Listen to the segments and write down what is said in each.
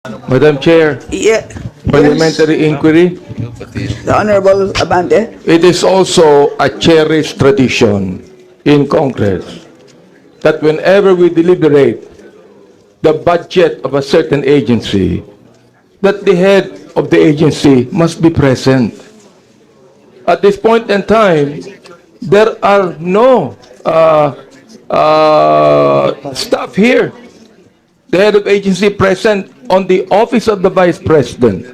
Madam Chair, Yeah, parliamentary inquiry. the Honorable Abante. It is also a cherished tradition in Congress that whenever we deliberate the budget of a certain agency, that the head of the agency must be present. At this point in time, there are no staff here. The head of agency present on the office of the Vice President.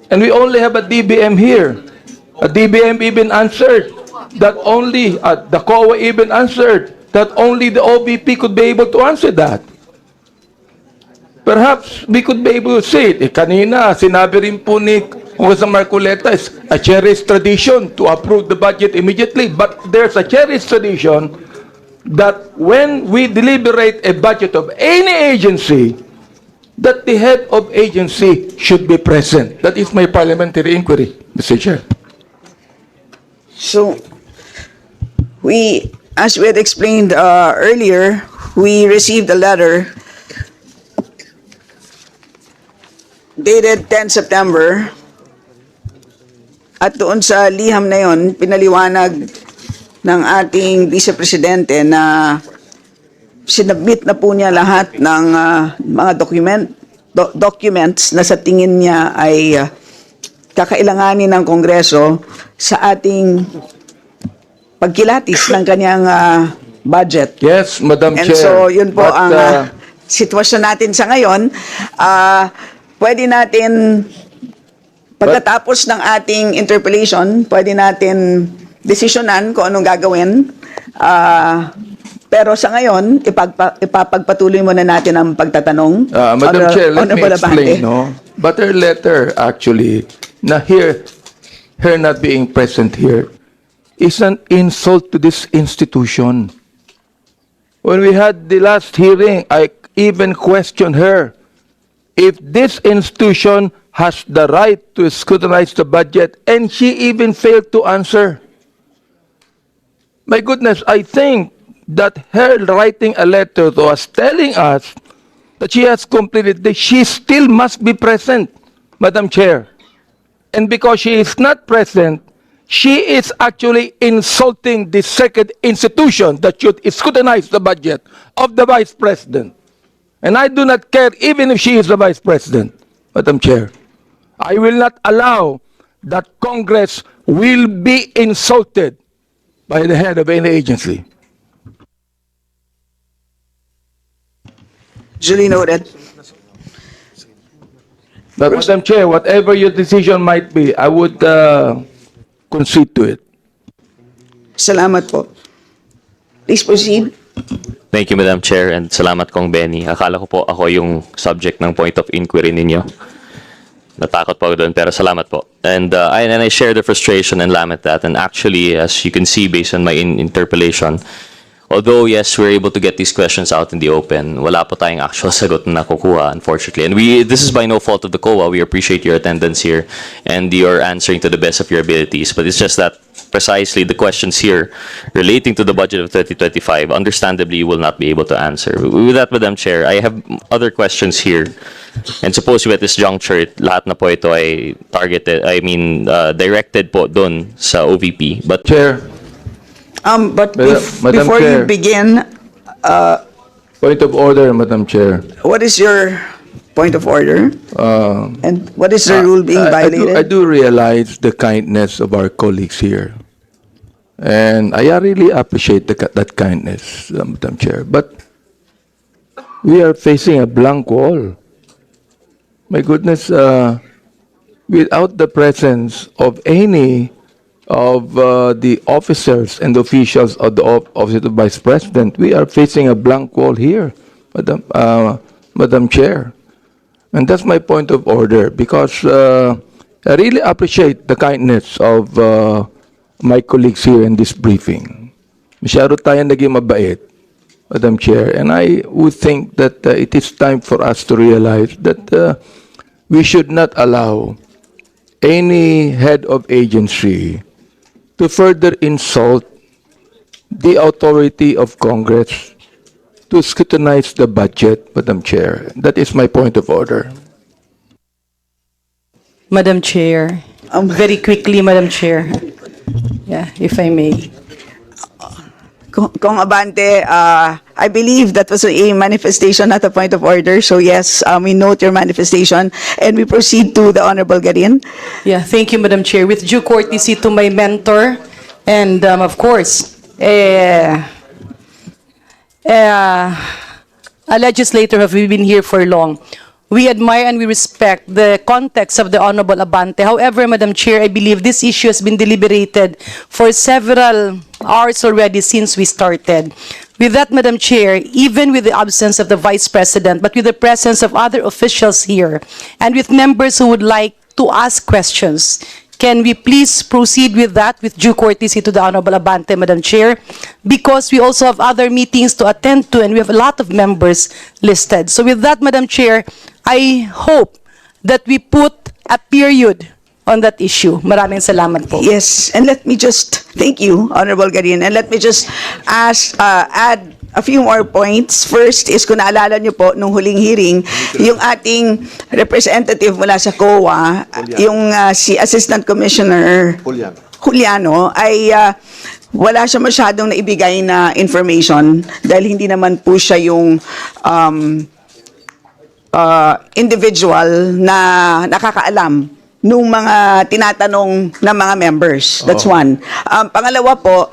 And we only have a DBM here. A DBM even answered that only, the COA even answered that only the OVP could be able to answer that. Perhaps we could be able to say it. Kanina, sinabi rin po ni Congressman Marcoleta, is a cherished tradition to approve the budget immediately. But there's a cherished tradition that when we deliberate a budget of any agency, that the head of agency should be present. That is my parliamentary inquiry, Mr. Chair. So, as we had explained earlier, we received a letter dated 10 September. At doon sa liham na yon, pinaliwanag ng ating Vice Presidente na sinubmit na po niya lahat ng mga documents na sa tingin niya ay kakailanganin ng Kongreso sa ating pagkilatis ng kanyang budget. Yes, Madam And Chair. so, yun po But, ang sitwasyon natin sa ngayon. Pwede natin, pagkatapos ng ating interpellation, pwede natin desisyonan kung anong gagawin. Pero sa ngayon, ipapagpatuloy muna natin ang pagtatanong. Madam Chair, let me Honorable explain, Abante. no? But her letter, actually, na her not being present here, is an insult to this institution. When we had the last hearing, I even questioned her if this institution has the right to scrutinize the budget, and she even failed to answer. My goodness, I think that her writing a letter to us telling us that she has completed this, she still must be present, Madam Chair. And because she is not present, she is actually insulting the second institution that should scrutinize the budget of the Vice President. And I do not care even if she is the Vice President, Madam Chair. I will not allow that Congress will be insulted by the head of any agency. Duly noted. But Madam Chair, whatever your decision might be, I would concede to it. Salamat po. Please proceed. Thank you, Madam Chair, and salamat kong Benny. Akala ko po ako yung subject ng point of inquiry ninyo. Natakot po ako doon, pero salamat po. And I share the frustration and lament that. And actually, as you can see based on my interpellation, although, yes, we're able to get these questions out in the open, wala po tayong actual sagot na nakukuha, unfortunately. And this is by no fault of the COA. We appreciate your attendance here and your answering to the best of your abilities. But it's just that precisely the questions here relating to the budget of 2025, understandably, you will not be able to answer. With that, Madam Chair, I have other questions here. And suppose at this juncture, lahat na po ito ay directed po doon sa OVP. But Chair, But Madam before Chair. you begin, point of order, Madam Chair. what is your point of order? And what is the rule being violated? I do realize the kindness of our colleagues here. And I really appreciate that kindness, Madam Chair. But we are facing a blank wall. My goodness, without the presence of any of the officers and officials of the Office of the Vice President, we are facing a blank wall here, Madam Chair. And that's my point of order, because I really appreciate the kindness of my colleagues here in this briefing. Masyado tayo naging mabait, Madam Chair, and I would think that it is time for us to realize that we should not allow any head of agency to further insult the authority of Congress to scrutinize the budget, Madam Chair. That is my point of order. Madam Chair. Very quickly, Madam Chair. Yeah, if I may. Kong Abante, I believe that was a manifestation, not a point of order. So yes, we note your manifestation and we proceed to the Honorable Garin. Yeah, thank you, Madam Chair. With due courtesy to my mentor and, of course, a legislator have been here for long. We admire and we respect the context of the Honorable Abante. However, Madam Chair, I believe this issue has been deliberated for several hours already since we started. With that, Madam Chair, even with the absence of the Vice President, but with the presence of other officials here, and with members who would like to ask questions, can we please proceed with that with due courtesy to the Honorable Abante, Madam Chair? Because we also have other meetings to attend to and we have a lot of members listed. So with that, Madam Chair, I hope that we put a period on that issue. Maraming salamat po. Yes, and let me just, thank you, Honorable Garin, and let me just add a few more points. First is, kung naalala niyo po, nung huling hearing, yung ating representative mula sa COA, yung si Assistant Commissioner Juliano, ay wala siya masyadong naibigay na information dahil hindi naman po siya yung individual na nakakaalam nung mga tinatanong ng mga members. That's one. Pangalawa po,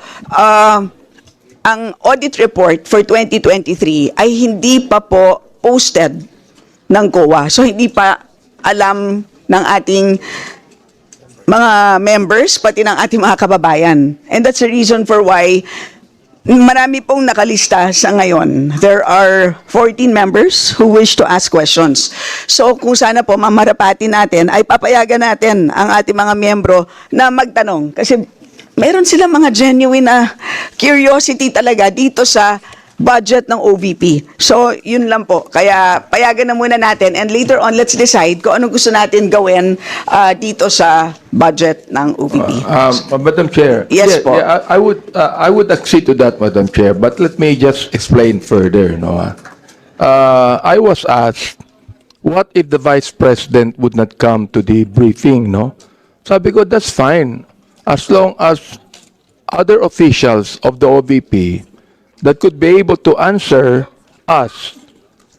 ang audit report for 2023 ay hindi pa po posted ng COA. So hindi pa alam ng ating mga members, pati ng ating mga kababayan. And that's the reason for why marami pong nakalista sa ngayon. There are 14 members who wish to ask questions. So kung sana po mamarapati natin, ay papayagan natin ang ating mga miyembro na magtanong. Kasi meron silang mga genuine na curiosity talaga dito sa budget ng OVP. So, yun lang po. Kaya payagan na muna natin and later on, let's decide kung anong gusto natin gawin dito sa budget ng OVP. Madam Chair. Yes po. Yeah, I would accede to that, Madam Chair, but let me just explain further. No? I was asked, what if the Vice President would not come to the briefing? No? Sabi ko, that's fine. As long as other officials of the OVP that could be able to answer us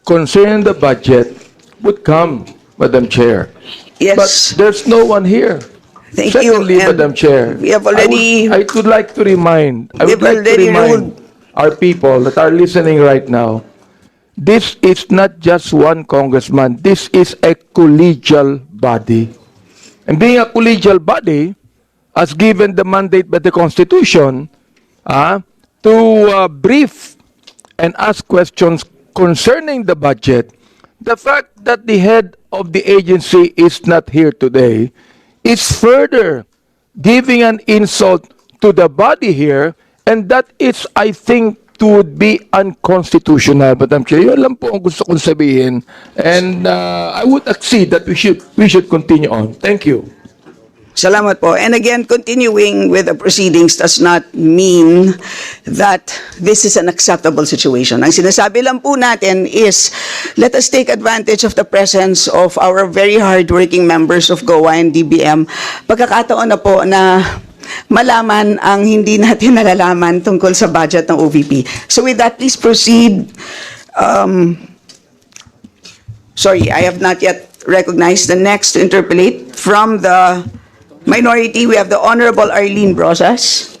concerning the budget would come, Madam Chair. Yes. But there's no one here. Thank Secondly, you. And Madam Chair, we have already- I would like to remind, our people that are listening right now, this is not just one congressman. This is a collegial body. And being a collegial body, as given the mandate by the Constitution, to brief and ask questions concerning the budget, the fact that the head of the agency is not here today is further giving an insult to the body here, and that is, I think, would be unconstitutional. Madam Chair, yun lang po ang gusto kong sabihin, and I would accede that we should continue on. Thank you. Salamat po. And again, continuing with the proceedings does not mean that this is an acceptable situation. Ang sinasabi lang po natin is, let us take advantage of the presence of our very hardworking members of GOA and DBM. Pagkakataon na po na malaman ang hindi natin nalalaman tungkol sa budget ng OVP. So with that, please proceed. Sorry, I have not yet recognized the next to interpolate from the minority. We have the Honorable Arlene Brosas.